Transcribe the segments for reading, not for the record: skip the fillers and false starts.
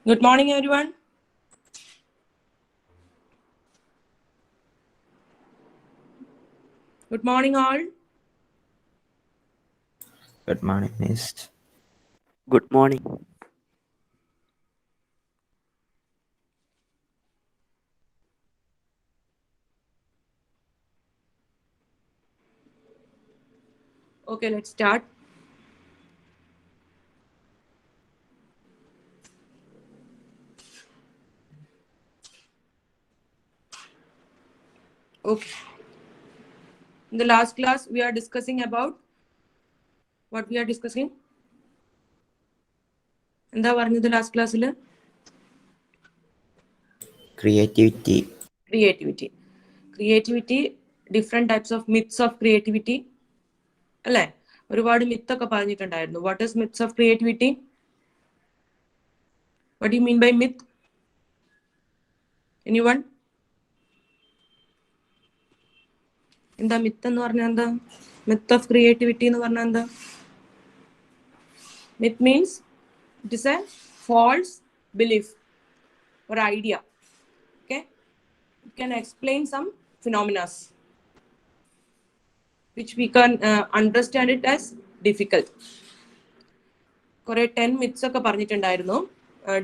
Good morning, everyone. Good morning, all. Good morning, Miss. Good morning. Okay, let's start. Okay. In the last class, we are discussing about what we are discussing. എന്താ പറഞ്ഞത് last ക്ലാസ്സിൽ? Creativity. Creativity different types of myths of creativity അല്ലേ? ഒരുപാട് മിത്തൊക്കെ പറഞ്ഞിട്ടുണ്ടായിരുന്നു. What is myths of creativity? What you mean by myth? Anyone? എന്താ myth എന്ന് പറഞ്ഞാൽ എന്താ? മിത്ത് ഓഫ് ക്രിയേറ്റിവിറ്റി എന്ന് പറഞ്ഞാൽ എന്താ? Myth means it is a false belief or idea. Okay, it can explain some phenomena which we can understand it as difficult. കുറെ 10 myths ഒക്കെ പറഞ്ഞിട്ടുണ്ടായിരുന്നു.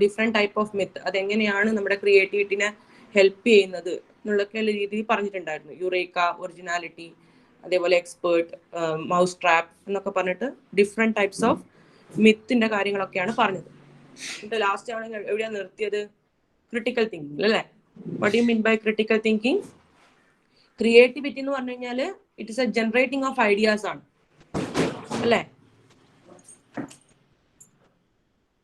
ഡിഫറെന്റ് ടൈപ്പ് ഓഫ് മിത്ത്, അതെങ്ങനെയാണ് നമ്മുടെ ക്രിയേറ്റിവിറ്റിനെ ഹെൽപ്പ് ചെയ്യുന്നത് എന്നുള്ള രീതിയിൽ പറഞ്ഞിട്ടുണ്ടായിരുന്നു. യുറേക്ക, ഒറിജിനാലിറ്റി, അതേപോലെ എക്സ്പേർട്ട്, മൗസ് ട്രാപ്പ് എന്നൊക്കെ പറഞ്ഞിട്ട് ഡിഫറെന്റ് ടൈപ്സ് ഓഫ് മിത്തിന്റെ കാര്യങ്ങളൊക്കെയാണ് പറഞ്ഞത്. എന്നിട്ട് ലാസ്റ്റ് ആണ് എവിടെയാണ് നിർത്തിയത്? ക്രിട്ടിക്കൽ തിങ്കിങ് അല്ലേ? What you mean by critical thinking? Creativity എന്ന് പറഞ്ഞു കഴിഞ്ഞാൽ it is a generating of ideas ആണ് അല്ലേ?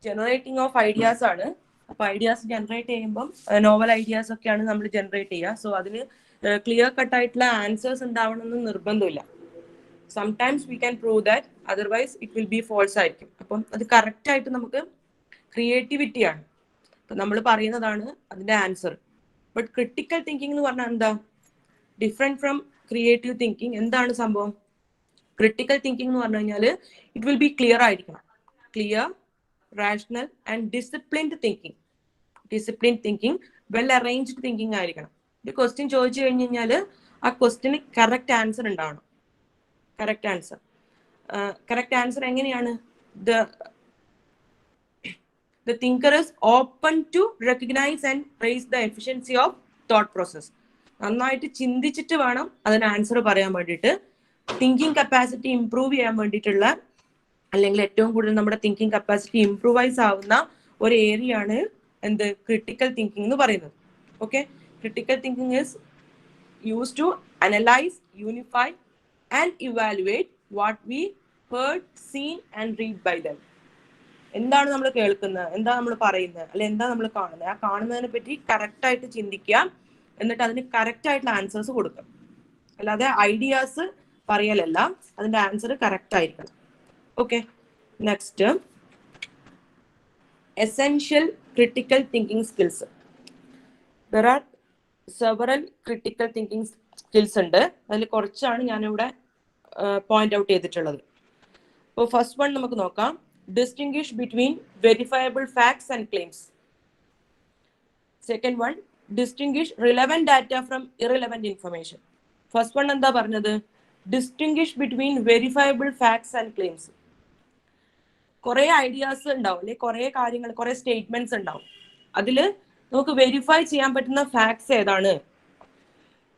ജനറേറ്റിംഗ് ഓഫ് ഐഡിയാസ് ആണ്. അപ്പൊ ഐഡിയാസ് ജനറേറ്റ് ചെയ്യുമ്പം നോവൽ ഐഡിയാസ് ഒക്കെയാണ് നമ്മൾ ജനറേറ്റ് ചെയ്യുക. സോ അതിന് ക്ലിയർ കട്ട് ആയിട്ടുള്ള ആൻസേഴ്സ് ഉണ്ടാവണമെന്ന് നിർബന്ധമില്ല. Sometimes we can prove that, otherwise it will be false ആയിരിക്കും. അപ്പം അത് കറക്റ്റ് ആയിട്ട് നമുക്ക് ക്രിയേറ്റിവിറ്റിയാണ്. അപ്പൊ നമ്മൾ പറയുന്നതാണ് അതിന്റെ ആൻസർ. ബട്ട് ക്രിട്ടിക്കൽ തിങ്കിങ് എന്ന് പറഞ്ഞാൽ എന്താ? Different from creative thinking. എന്താണ് സംഭവം? ക്രിട്ടിക്കൽ തിങ്കിങ് എന്ന് പറഞ്ഞു കഴിഞ്ഞാൽ ഇറ്റ് വിൽ ബി ക്ലിയർ ആയിരിക്കണം. Clear, rational and disciplined thinking. Disciplined thinking, well arranged thinking ആയിരിക്കണം. ഒരു ക്വസ്റ്റ്യൻ ചോദിച്ചു കഴിഞ്ഞു കഴിഞ്ഞാൽ ആ ക്വസ്റ്റ്യന് കറക്റ്റ് ആൻസർ ഉണ്ടാവണം. Correct answer. കറക്റ്റ് ആൻസർ എങ്ങനെയാണ്? The thinker is open to recognize and praise the efficiency of thought process. നന്നായിട്ട് ചിന്തിച്ചിട്ട് വേണം അതിന് ആൻസർ പറയാൻ വേണ്ടിയിട്ട്. തിങ്കിങ് കപ്പാസിറ്റി ഇംപ്രൂവ് ചെയ്യാൻ വേണ്ടിയിട്ടുള്ള, അല്ലെങ്കിൽ ഏറ്റവും കൂടുതൽ നമ്മുടെ തിങ്കിങ് കപ്പാസിറ്റി ഇംപ്രൂവൈസ് ആവുന്ന ഒരു ഏരിയ ആണ് എന്ത്? ക്രിട്ടിക്കൽ തിങ്കിങ് എന്ന് പറയുന്നത്. Okay, critical thinking is use to analyse, unify and evaluate what we heard, seen and read by them. എന്താണ് നമ്മൾ കേൾക്കുന്നത്, എന്താ നമ്മൾ പറയുന്നത്, അല്ലെ എന്താ നമ്മൾ കാണുന്നത്, ആ കാണുന്നതിനെ പറ്റി കറക്റ്റ് ആയിട്ട് ചിന്തിക്കുക, എന്നിട്ട് അതിന് കറക്റ്റ് ആയിട്ടുള്ള ആൻസേഴ്സ് കൊടുക്കുക. അല്ലാതെ ഐഡിയാസ് പറയലല്ല, അതിന്റെ ആൻസർ കറക്റ്റ് ആയിരിക്കണം. Okay, next, essential critical thinking skills. There are several critical thinking skills ഉണ്ട്. അതിൽ കുറച്ചാണ് ഞാനിവിടെ പോയിന്റ് ഔട്ട് ചെയ്തിട്ടുള്ളത്. അപ്പോൾ ഫസ്റ്റ് വൺ നമുക്ക് നോക്കാം. Distinguish between verifiable facts and claims. Second one, distinguish relevant data from irrelevant information. First one എന്താ പറഞ്ഞത്? Distinguish between verifiable facts and claims. കുറെ ഐഡിയാസ് ഉണ്ടാവും, അല്ലെ കുറെ കാര്യങ്ങൾ, കുറെ സ്റ്റേറ്റ്മെന്റ്സ് ഉണ്ടാവും. അതില് നമുക്ക് വെരിഫൈ ചെയ്യാൻ പറ്റുന്ന ഫാക്ട്സ് ഏതാണ്,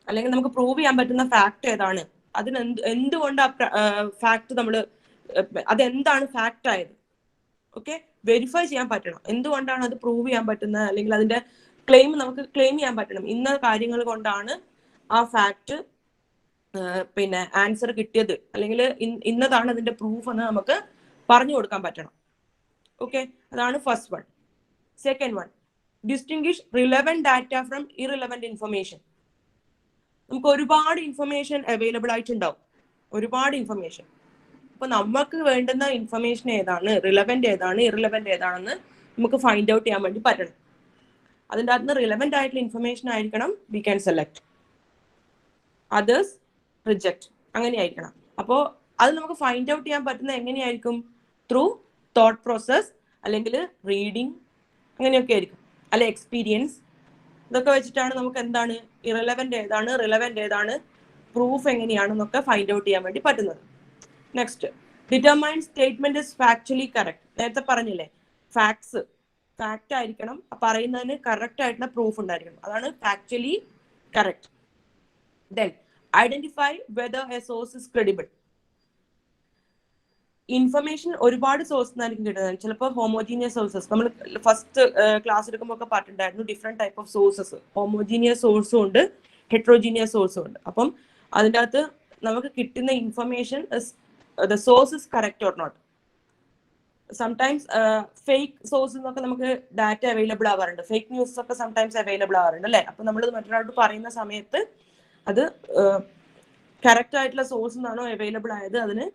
അല്ലെങ്കിൽ നമുക്ക് പ്രൂവ് ചെയ്യാൻ പറ്റുന്ന ഫാക്ട് ഏതാണ്, അതിന് എന്തുകൊണ്ട് ആ ഫാക്ട് നമ്മൾ, അതെന്താണ് ഫാക്ട് ആയത്. ഓക്കെ, വെരിഫൈ ചെയ്യാൻ പറ്റണം. എന്തുകൊണ്ടാണ് അത് പ്രൂവ് ചെയ്യാൻ പറ്റുന്നത്, അല്ലെങ്കിൽ അതിന്റെ ക്ലെയിം നമുക്ക് ക്ലെയിം ചെയ്യാൻ പറ്റണം. ഇന്ന കാര്യങ്ങൾ കൊണ്ടാണ് ആ ഫാക്ട് പിന്നെ ആൻസർ കിട്ടിയത്, അല്ലെങ്കിൽ ഇന്നതാണ് അതിന്റെ പ്രൂഫ് എന്ന് നമുക്ക് പറഞ്ഞു കൊടുക്കാൻ പറ്റണം. ഓക്കെ, അതാണ് first one. Second one, distinguish relevant data from irrelevant information. നമുക്ക് ഒരുപാട് ഇൻഫർമേഷൻ അവൈലബിൾ ആയിട്ടുണ്ടാവും, ഒരുപാട് ഇൻഫർമേഷൻ. അപ്പൊ നമുക്ക് വേണ്ടുന്ന ഇൻഫർമേഷൻ ഏതാണ്, റിലവന്റ് ഏതാണ്, ഇറിലവന്റ് ഏതാണെന്ന് നമുക്ക് ഫൈൻഡ് ഔട്ട് ചെയ്യാൻ വേണ്ടി പറ്റണം. അതിൻ്റെ അകത്ത് റിലവന്റ് ആയിട്ടുള്ള ഇൻഫർമേഷൻ ആയിരിക്കണം we can select, others reject, അങ്ങനെ ആയിരിക്കണം. അപ്പോൾ അത് നമുക്ക് ഫൈൻഡ് ഔട്ട് ചെയ്യാൻ പറ്റുന്ന എങ്ങനെയായിരിക്കും? ത്രൂ തോട്ട് പ്രോസസ്, അല്ലെങ്കിൽ റീഡിങ്, അങ്ങനെയൊക്കെ ആയിരിക്കും, അല്ലെ എക്സ്പീരിയൻസ്. ഇതൊക്കെ വെച്ചിട്ടാണ് നമുക്ക് എന്താണ് ഇറലവന്റ് ഏതാണ്, റിലവന്റ് ഏതാണ്, പ്രൂഫ് എങ്ങനെയാണെന്നൊക്കെ ഫൈൻഡ് ഔട്ട് ചെയ്യാൻ വേണ്ടി പറ്റുന്നത്. Next, determine statement is factually correct. നേരത്തെ പറഞ്ഞില്ലേ, ഫാക്ട് ആയിരിക്കണം, പറയുന്നതിന് കറക്റ്റ് ആയിട്ടുള്ള പ്രൂഫ് ഉണ്ടായിരിക്കണം, അതാണ് factually correct. Then identify whether A source is credible. Information ഒരുപാട് സോഴ്സ് നിന്നായിരിക്കും കിട്ടുന്നത്. ചിലപ്പോൾ ഹോമോജീനിയസ് സോഴ്സസ്, നമ്മൾ ഫസ്റ്റ് ക്ലാസ് എടുക്കുമ്പോൾ ഒക്കെ പറഞ്ഞിട്ടുണ്ടായിരുന്നു different type of sources. Homogeneous സോഴ്സും ഉണ്ട്, ഹെട്രോജീനിയസ് സോഴ്സും ഉണ്ട്. അപ്പം അതിൻ്റെ അകത്ത് നമുക്ക് കിട്ടുന്ന information the source is correct or not. Sometimes fake source എന്നൊക്കെ നമുക്ക് ഡാറ്റ അവൈലബിൾ ആവാറുണ്ട്, ഫേക്ക് ന്യൂസ് ഒക്കെ സംടൈംസ് അവൈലബിൾ ആവാറുണ്ട് അല്ലേ. അപ്പൊ നമ്മൾ മറ്റൊരാളോട് പറയുന്ന സമയത്ത് അത് കറക്റ്റ് ആയിട്ടുള്ള സോഴ്സ് നിന്നാണോ അവൈലബിൾ ആയത്, അതിന്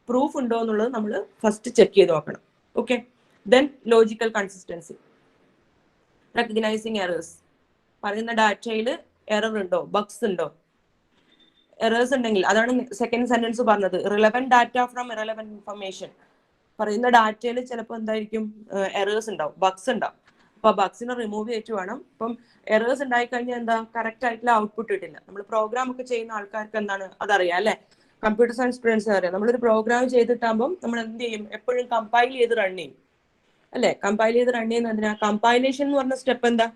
പ്രൂഫ് ഉണ്ടോ എന്നുള്ളത് നമ്മൾ ഫസ്റ്റ് ചെക്ക് ചെയ്ത് നോക്കണം. Okay, then logical consistency, recognising errors. പറയുന്ന ഡാറ്റയിൽ എറർ ഉണ്ടോ, ബഗ്സ് ഉണ്ടോ. എറേഴ്സ് ഉണ്ടെങ്കിൽ, അതാണ് സെക്കൻഡ് സെന്റൻസ് പറഞ്ഞത്, relevant data from irrelevant information. പറയുന്ന ഡാറ്റയിൽ ചിലപ്പോൾ എന്തായിരിക്കും, എറേഴ്സ് ഉണ്ടാവും, ബഗ്സ് ഉണ്ടാവും. അപ്പൊ ബഗ്സിനെ റിമൂവ് ചെയ്തിട്ട് വേണം. ഇപ്പം എറേഴ്സ് ഉണ്ടായി കഴിഞ്ഞാൽ എന്താ, കറക്റ്റ് ആയിട്ടുള്ള ഔട്ട്പുട്ട് കിട്ടില്ല. നമ്മൾ പ്രോഗ്രാം ഒക്കെ ചെയ്യുന്ന ആൾക്കാർക്ക് എന്താണ് അതറിയാം അല്ലെ, കമ്പ്യൂട്ടർ സയൻസ് സ്റ്റുഡൻസ് അറിയാം. നമ്മളൊരു പ്രോഗ്രാം ചെയ്തിട്ടാകുമ്പോൾ നമ്മൾ എന്ത് ചെയ്യും, എപ്പോഴും കമ്പൈൽ ചെയ്ത് റൺ ചെയ്യും അല്ലെ. കമ്പൈൽ ചെയ്ത് റൺ ചെയ്യുന്നതിനാ കമ്പൈലേഷൻ എന്ന് പറഞ്ഞ സ്റ്റെപ്പ് എന്താ,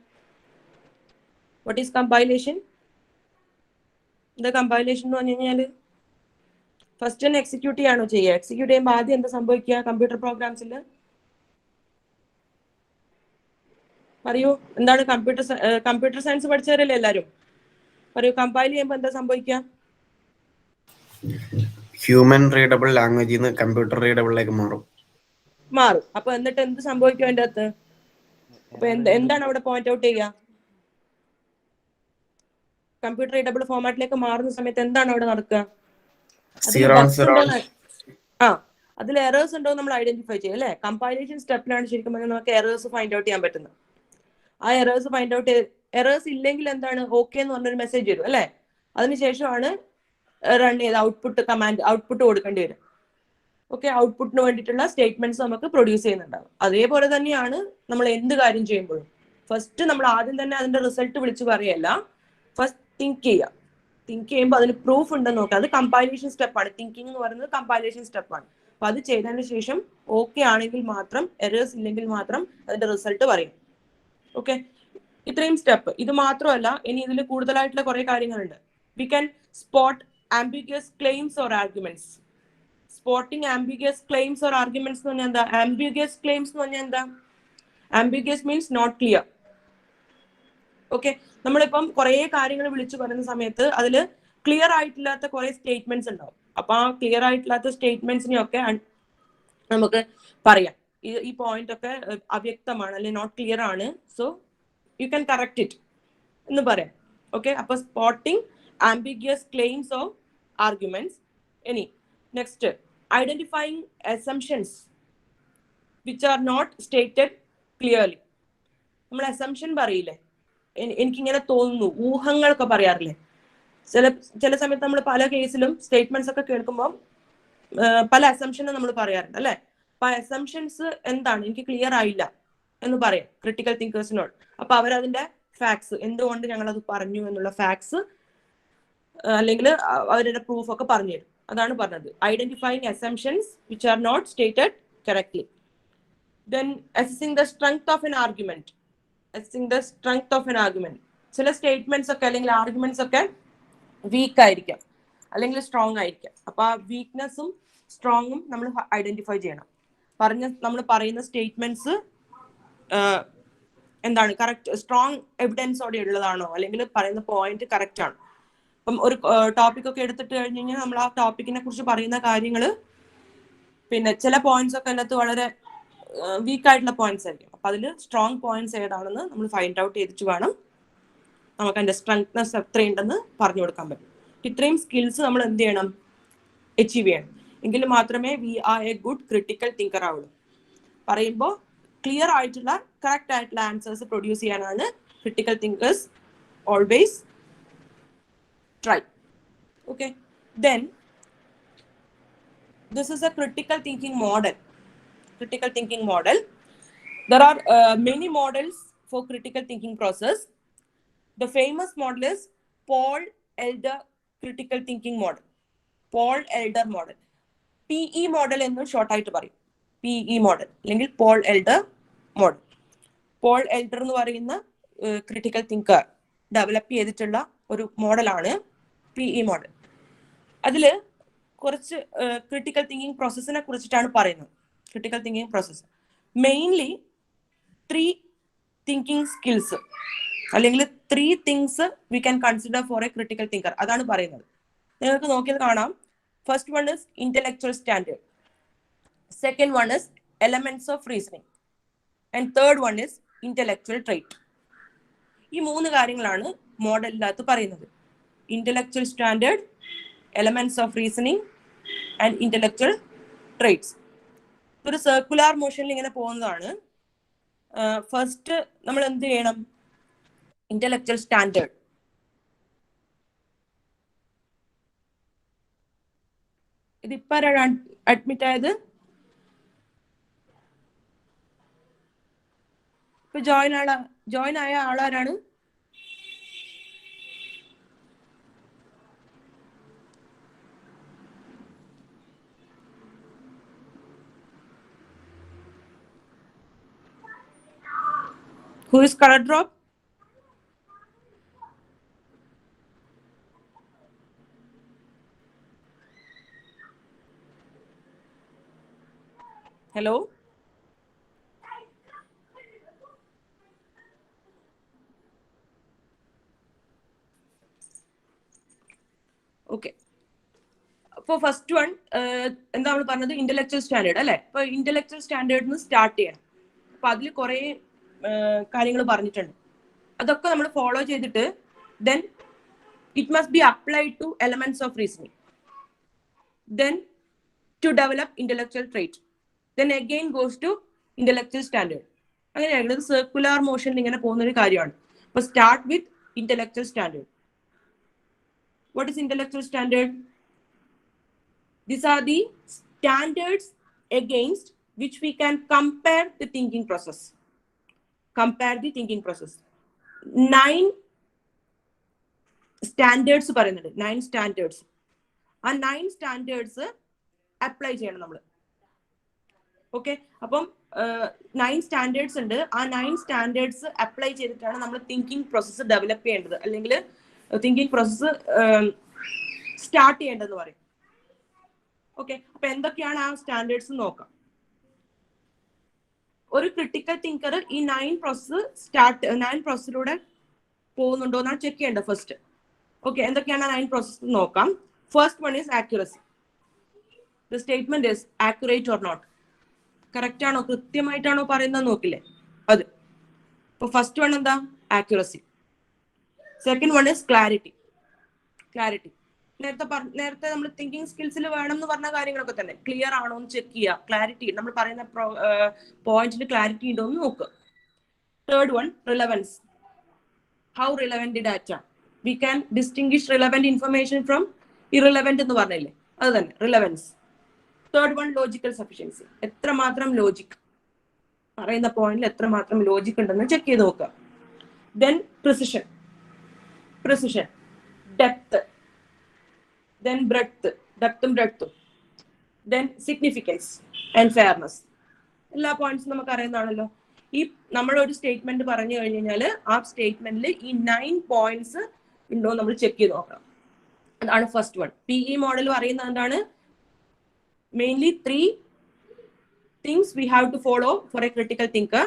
വാട്ട് ഈസ് കമ്പൈലേഷൻ? എന്താ കമ്പൈലേഷൻ എന്ന് പറഞ്ഞു കഴിഞ്ഞാൽ, ഫസ്റ്റ് തന്നെ എക്സിക്യൂട്ട് ചെയ്യാണോ ചെയ്യുക? എക്സിക്യൂട്ട് ചെയ്യുമ്പോൾ ആദ്യം എന്താ സംഭവിക്കുക കമ്പ്യൂട്ടർ പ്രോഗ്രാംസിൽ? പറയൂ, എന്താണ് കമ്പ്യൂട്ടർ സയൻസ് പഠിച്ചവരല്ലേ എല്ലാവരും? പറയൂ, കമ്പൈൽ ചെയ്യുമ്പോൾ എന്താ സംഭവിക്കുക? ഹ്യൂമൻ റീഡബിൾ ലാംഗ്വേജിൽ നിന്ന് കമ്പ്യൂട്ടർ റീഡബിളിലേക്ക് മാറും. അപ്പൊ എന്നിട്ട് എന്ത് സംഭവിക്കും അതിന്റെ അകത്ത്? അപ്പൊ എന്താണ് അവിടെ പോയിന്റ് ഔട്ട് ചെയ്യുക? കമ്പ്യൂട്ടർ റീഡബിൾ ഫോർമാറ്റിലേക്ക് മാറുന്ന സമയത്ത് എന്താണ് അവിടെ നടക്കുക? അതിൽ എറേഴ്സ് ഉണ്ടോ നമ്മൾ ഐഡന്റിഫൈ ചെയ്യും അല്ലെ. കമ്പൈലേഷൻ സ്റ്റെപ്പിലാണ് ശരിക്കും പറഞ്ഞാൽ നമുക്ക് എറേഴ്സ് ഫൈൻഡ് ഔട്ട് ചെയ്യാൻ പറ്റുന്നത്. ആ എറേഴ്സ് ഫൈൻഡ് ഔട്ട് എറേഴ്സ് ഇല്ലെങ്കിൽ എന്താണ്, ഓക്കെ എന്ന് പറഞ്ഞൊരു മെസ്സേജ് വരും അല്ലെ. അതിനുശേഷമാണ് റൺ ചെയ്ത് ഔട്ട്പുട്ട് കൊടുക്കേണ്ടി വരും. ഓക്കെ, ഔട്ട്പുട്ടിന് വേണ്ടിയിട്ടുള്ള സ്റ്റേറ്റ്മെന്റ്സ് നമുക്ക് പ്രൊഡ്യൂസ് ചെയ്യുന്നുണ്ടാവും. അതേപോലെ തന്നെയാണ് നമ്മൾ എന്ത് കാര്യം ചെയ്യുമ്പോഴും. ഫസ്റ്റ് നമ്മൾ ആദ്യം തന്നെ അതിന്റെ റിസൾട്ട് വിളിച്ച് പറയല്ല, ഫസ്റ്റ് തിങ്ക് ചെയ്യുമ്പോൾ അതിന് പ്രൂഫ് ഉണ്ടെന്ന് നോക്കുക. അത് കമ്പൈലേഷൻ സ്റ്റെപ്പാണ്. തിങ്കിങ് എന്ന് പറയുന്നത് കമ്പൈലേഷൻ സ്റ്റെപ്പാണ്. അപ്പൊ അത് ചെയ്തതിന് ശേഷം ഓക്കെ ആണെങ്കിൽ മാത്രം, എറേഴ്സ് ഇല്ലെങ്കിൽ മാത്രം അതിന്റെ റിസൾട്ട് പറയും. ഓക്കെ, ഇത്രയും സ്റ്റെപ്പ്. ഇത് മാത്രമല്ല, ഇനി ഇതിൽ കൂടുതലായിട്ടുള്ള കുറെ കാര്യങ്ങളുണ്ട്. We can spot ambiguous claims or arguments. Spotting ambiguous claims or arguments എന്ന് പറഞ്ഞാൽ എന്താ? ആംബിഗ്യസ് ക്ലെയിംസ് എന്ന് പറഞ്ഞാൽ എന്താ? Ambiguous means not clear. Okay, നമ്മളിപ്പം കുറെ കാര്യങ്ങൾ വിളിച്ചു പറയുന്ന സമയത്ത് അതിൽ ക്ലിയർ ആയിട്ടില്ലാത്ത കുറെ സ്റ്റേറ്റ്മെന്റ്സ് ഉണ്ടാവും. അപ്പൊ ആ ക്ലിയർ ആയിട്ടില്ലാത്ത സ്റ്റേറ്റ്മെന്റ്സിനെയൊക്കെ നമുക്ക് പറയാം, ഈ പോയിന്റ് ഒക്കെ അവ്യക്തമാണ് അല്ലെങ്കിൽ നോട്ട് ക്ലിയർ ആണ്, so you can correct it എന്ന് പറയാം. ഓക്കെ, അപ്പൊ spotting ambiguous claims of arguments. ഇനി next, identifying assumptions which are not stated clearly. നമ്മൾ അസംഷൻ പറയില്ലേ, എനിക്കിങ്ങനെ തോന്നുന്നു, ഊഹങ്ങളൊക്കെ പറയാറില്ലേ. ചില സമയത്ത് നമ്മൾ പല കേസിലും സ്റ്റേറ്റ്മെന്റ്സ് ഒക്കെ കേൾക്കുമ്പോൾ പല അസംഷനും നമ്മൾ പറയാറുണ്ട് അല്ലെ. അപ്പൊ അസംഷൻസ് എന്താണ്, എനിക്ക് ക്ലിയർ ആയില്ല എന്ന് പറയാം ക്രിട്ടിക്കൽ തിങ്കേഴ്സിനോട്. അപ്പൊ അവരതിന്റെ ഫാക്ട്സ്, എന്തുകൊണ്ട് ഞങ്ങൾ അത് പറഞ്ഞു എന്നുള്ള ഫാക്ട്സ് അല്ലെങ്കിൽ അവരുടെ പ്രൂഫ് ഒക്കെ പറഞ്ഞു തരും. അതാണ് പറഞ്ഞത്, identifying assumptions which are not stated correctly. Then assessing the strength of an argument. ചില സ്റ്റേറ്റ്മെന്റ്സ് ഒക്കെ അല്ലെങ്കിൽ ആർഗ്യുമെന്റ്സ് ഒക്കെ വീക്ക് ആയിരിക്കാം അല്ലെങ്കിൽ സ്ട്രോങ് ആയിരിക്കാം. അപ്പൊ ആ വീക്ക്നെസ്സും സ്ട്രോങ്ങും നമ്മൾ ഐഡന്റിഫൈ ചെയ്യണം. നമ്മൾ പറയുന്ന സ്റ്റേറ്റ്മെന്റ്സ് എന്താണ്, കറക്റ്റ് സ്ട്രോങ് എവിഡൻസോടെ ഉള്ളതാണോ, അല്ലെങ്കിൽ പറയുന്ന പോയിന്റ് കറക്റ്റ് ആണോ. ഇപ്പം ഒരു ടോപ്പിക് ഒക്കെ എടുത്തിട്ട് കഴിഞ്ഞ് കഴിഞ്ഞാൽ നമ്മൾ ആ ടോപ്പിക്കിനെ കുറിച്ച് പറയുന്ന കാര്യങ്ങൾ, പിന്നെ ചില പോയിന്റ്സ് ഒക്കെ അതിനകത്ത് വളരെ വീക്ക് ആയിട്ടുള്ള പോയിന്റ്സ് ആയിരിക്കും. അപ്പൊ അതിൽ സ്ട്രോങ് പോയിന്റ്സ് ഏതാണെന്ന് നമ്മൾ ഫൈൻഡ് ഔട്ട് ചെയ്തിട്ട് വേണം നമുക്ക് അതിന്റെ സ്ട്രെങ്ത്നെസ് എത്രയുണ്ടെന്ന് പറഞ്ഞു കൊടുക്കാൻ പറ്റും. ഇത്രയും സ്കിൽസ് നമ്മൾ എന്ത് ചെയ്യണം, അച്ചീവ് ചെയ്യണം. എങ്കിൽ മാത്രമേ we are a good critical thinker ആവുള്ളൂ. പറയുമ്പോൾ ക്ലിയർ ആയിട്ടുള്ള കറക്റ്റ് ആയിട്ടുള്ള ആൻസേഴ്സ് പ്രൊഡ്യൂസ് ചെയ്യാനാണ് critical thinkers always try. Okay, then this is a critical thinking model. There are many models for critical thinking process. The famous model is Paul Elder critical thinking model. Paul Elder model. PE model എന്ന് short ആയിട്ട് പറയും. PE model അല്ലെങ്കിൽ Paul Elder model. Paul Elder എന്ന് പറയുന്ന critical thinker develop ചെയ്തിട്ടുള്ള ഒരു മോഡലാണ് PE model. അതില് കുറച്ച് ക്രിട്ടിക്കൽ തിങ്കിങ് പ്രോസസ്സിനെ കുറിച്ചിട്ടാണ് പറയുന്നത്. Critical thinking process mainly 3 thinking skills അല്ലെങ്കിൽ 3 things V can consider four a critical thinker. അതാണ് പറയുന്നത്. നിങ്ങൾക്ക് നോക്കിയാൽ കാണാം. First one is intellectual standard, second one is elements of reasoning and third one is intellectual trait. ഈ 3 കാര്യങ്ങളാണ് മോഡലിനകത്ത് പറയുന്നത്. Intellectual standard, elements of reasoning and intellectual traits. ഒരു circular മോഷനിൽ ഇങ്ങനെ പോകുന്നതാണ്. ഫസ്റ്റ് നമ്മൾ എന്ത് ചെയ്യണം? Intellectual standard. ഇതിപ്പോ അഡ്മിറ്റ് ആയത്? ഇപ്പൊ ജോയിൻ ആയ ആളാരാണ്? Who is color drop? Hello? Okay. For first one, എന്താ നമ്മൾ പറഞ്ഞത്? ഇന്റലക്ച്വൽ സ്റ്റാൻഡേർഡ് അല്ലെ? ഇപ്പൊ ഇന്റലക്ച്വൽ സ്റ്റാൻഡേർഡിന് സ്റ്റാർട്ട് ചെയ്യണം. അപ്പൊ അതിൽ കുറെ കാര്യങ്ങൾ പറഞ്ഞിട്ടുണ്ട്. അതൊക്കെ നമ്മൾ ഫോളോ ചെയ്തിട്ട് then it must be applied to elements of reasoning, then to develop intellectual trait, then again goes to intellectual standard. അങ്ങനെയാണ് ഇത് സർക്കുലർ മോഷനിൽ ഇങ്ങനെ പോകുന്ന ഒരു കാര്യമാണ്. അപ്പൊ start with intellectual standard. What is intellectual standard? These are the standards against which we can compare the thinking process. Compare the thinking process. 9 standards പറയുന്നുണ്ട്. 9 standards. ആ 9 standards apply ചെയ്യണം നമ്മൾ. ഓക്കെ, അപ്പം 9 സ്റ്റാൻഡേർഡ്സ് ഉണ്ട്. ആ 9 സ്റ്റാൻഡേർഡ്സ് അപ്ലൈ ചെയ്തിട്ടാണ് നമ്മൾ thinking process develop ചെയ്യേണ്ടത്, അല്ലെങ്കിൽ തിങ്കിങ് പ്രോസസ്സ് സ്റ്റാർട്ട് ചെയ്യേണ്ടതെന്ന് പറയും. ഓക്കെ, അപ്പൊ എന്തൊക്കെയാണ് ആ സ്റ്റാൻഡേർഡ്സ് നോക്കാം. ഒരു ക്രിട്ടിക്കൽ തിങ്കർ ഈ 9 പ്രോസസ്സിലൂടെ പോകുന്നുണ്ടോ എന്നാണ് ചെക്ക് ചെയ്യേണ്ടത് ഫസ്റ്റ്. ഓക്കെ, എന്തൊക്കെയാണ് 9 പ്രോസസ്സ് നോക്കാം. First one is accuracy. The statement is accurate or not. Correct ആണോ, കൃത്യമായിട്ടാണോ പറയുന്നത് നോക്കില്ലേ അത്. ഇപ്പൊ ഫസ്റ്റ് വൺ എന്താ? Accuracy. Second one is clarity. Clarity നേരത്തെ നമ്മൾ തിങ്കിങ് സ്കിൽസിൽ വേണം എന്ന് പറഞ്ഞ കാര്യങ്ങളൊക്കെ തന്നെ. ക്ലിയർ ആണോ എന്ന് ചെക്ക് ചെയ്യുക. ക്ലാരിറ്റി, നമ്മൾ പറയുന്ന പോയിന്റിൽ ക്ലാരിറ്റി ഉണ്ടോ എന്ന് നോക്കുക. Third one relevance. How relevant data. We can distinguish relevant information from irrelevant എന്ന് പറഞ്ഞില്ലേ, അത് തന്നെ relevance. Third one logical sufficiency. എത്രമാത്രം ലോജിക്, പറയുന്ന പോയിന്റിൽ എത്രമാത്രം ലോജിക് ഉണ്ടെന്ന് ചെക്ക് ചെയ്ത് നോക്കുക. Then precision. Depth, then breadth, depthും breadthും, then significance and fairness. എല്ലാ പോയിന്റ്സും നമുക്ക് അറിയുന്നതാണല്ലോ. ഈ നമ്മളൊരു സ്റ്റേറ്റ്മെന്റ് പറഞ്ഞു കഴിഞ്ഞാൽ ആ സ്റ്റേറ്റ്മെന്റിൽ ഈ 9 പോയിന്റ്സ് ഉണ്ടോ നമ്മൾ ചെക്ക് ചെയ്ത് നോക്കണം. അതാണ് ഫസ്റ്റ് വൺ. PE മോഡൽ പറയുന്നത് എന്താണ്? Mainly 3 things we have to follow for a critical thinker.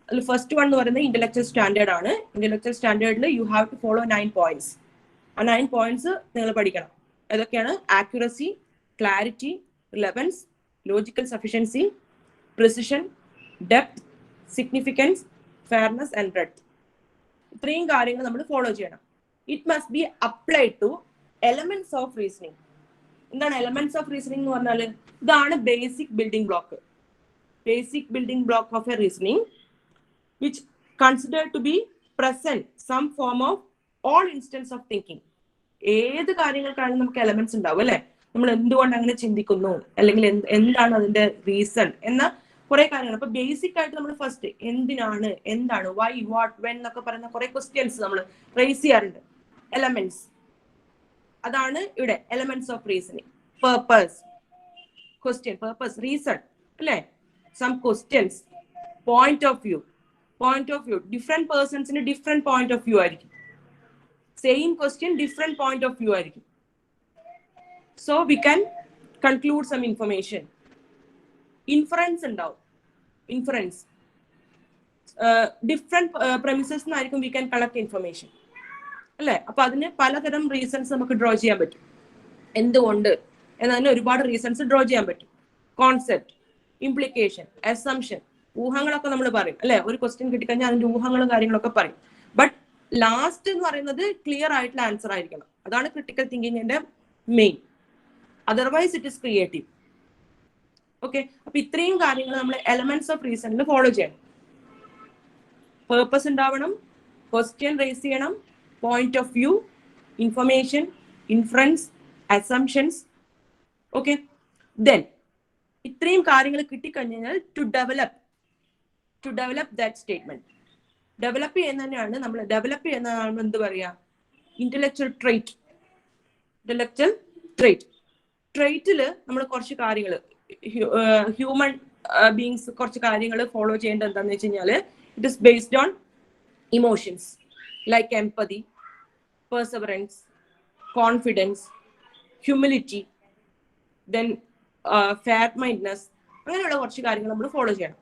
അതിൽ ഫസ്റ്റ് വൺ എന്ന് പറയുന്നത് ഇന്റലക്ച്വൽ സ്റ്റാൻഡേർഡ് ആണ്. ഇന്റലക്ച്വൽ സ്റ്റാൻഡേർഡിൽ you have to follow 9 points. ആ 9 പോയിന്റ്സ് നിങ്ങൾ പഠിക്കണം. ഏതൊക്കെയാണ്? Accuracy, clarity, relevance, logical sufficiency, precision, depth, significance, fairness and breadth. ഇത്രയും കാര്യങ്ങൾ നമ്മൾ ഫോളോ ചെയ്യണം. It must be applied to elements of reasoning. എന്താണ് എലമെന്റ്സ് ഓഫ് റീസണിങ് എന്ന് പറഞ്ഞാൽ? ഇതാണ് basic building block. Basic building block of a reasoning which considered to be present some form of all instance of thinking. ഏത് കാര്യങ്ങൾക്കാണെങ്കിലും നമുക്ക് elements ഉണ്ടാവും അല്ലെ. നമ്മൾ എന്തുകൊണ്ട് അങ്ങനെ ചിന്തിക്കുന്നു, അല്ലെങ്കിൽ എന്താണ് അതിന്റെ റീസൺ എന്ന കുറെ കാര്യങ്ങൾ. അപ്പൊ ബേസിക് ആയിട്ട് നമ്മൾ ഫസ്റ്റ് എന്തിനാണ്, എന്താണ്, വൈ, വാട്ട്, വെൻ എന്നൊക്കെ പറയുന്ന കുറെ ക്വസ്റ്റ്യൻസ് നമ്മൾ റേസ് ചെയ്യാറുണ്ട്. എലമെന്റ്സ്, അതാണ് ഇവിടെ elements of reasoning. Purpose, question, purpose, reason അല്ലെ, some questions, point of view. Different പേഴ്സൺസിന് ഡിഫറെന്റ് പോയിന്റ് ഓഫ് വ്യൂ ആയിരിക്കും. Same question different point of view ആയിരിക്കും. So we can conclude some information. Inference ഉണ്ടാവും. Inference different premises എന്നായിരിക്കും we can collect information അല്ലെ. അപ്പൊ അതിന് പലതരം റീസൺസ് നമുക്ക് ഡ്രോ ചെയ്യാൻ പറ്റും. എന്തുകൊണ്ട് എന്നതിന് ഒരുപാട് റീസൺസ് ഡ്രോ ചെയ്യാൻ പറ്റും. കോൺസെപ്റ്റ്, ഇംപ്ലിക്കേഷൻ, അസംഷൻ, ഊഹങ്ങളൊക്കെ നമ്മൾ പറയും അല്ലെ. ഒരു ക്വസ്റ്റ്യൻ കിട്ടിക്കഴിഞ്ഞാൽ അതിന്റെ ഊഹങ്ങളും കാര്യങ്ങളൊക്കെ പറയും. ബട്ട് ലാസ്റ്റ് എന്ന് പറയുന്നത് ക്ലിയർ ആയിട്ടുള്ള ആൻസർ ആയിരിക്കണം. അതാണ് ക്രിട്ടിക്കൽ തിങ്കിങ്ങിന്റെ മെയിൻ. Otherwise it is creative. Okay, അപ്പൊ ഇത്രയും കാര്യങ്ങൾ നമ്മൾ എലമെന്റ്സ് ഓഫ് റീസണിൽ ഫോളോ ചെയ്യണം. പേർപ്പസ് ഉണ്ടാവണം, ക്വസ്റ്റ്യൻ റേസ് ചെയ്യണം, point of view, information, inference, assumptions. Okay, then ഇത്രയും കാര്യങ്ങൾ കിട്ടിക്കഴിഞ്ഞാൽ to develop that statement. Develop ചെയ്യുന്നതിനാണ് നമ്മൾ എന്ത് പറയാ, ഇന്റലക്ച്വൽ ട്രേറ്റ്. ട്രേറ്റില് നമ്മൾ കുറച്ച് കാര്യങ്ങൾ, ഹ്യൂമൻ ബീങ്സ് കുറച്ച് കാര്യങ്ങൾ ഫോളോ ചെയ്യേണ്ടത് എന്താണെന്ന് വെച്ച് കഴിഞ്ഞാൽ it is based on emotions like empathy, perseverance, confidence, humility, then fair mindedness. അങ്ങനെയുള്ള കുറച്ച് കാര്യങ്ങൾ നമ്മൾ ഫോളോ ചെയ്യണം.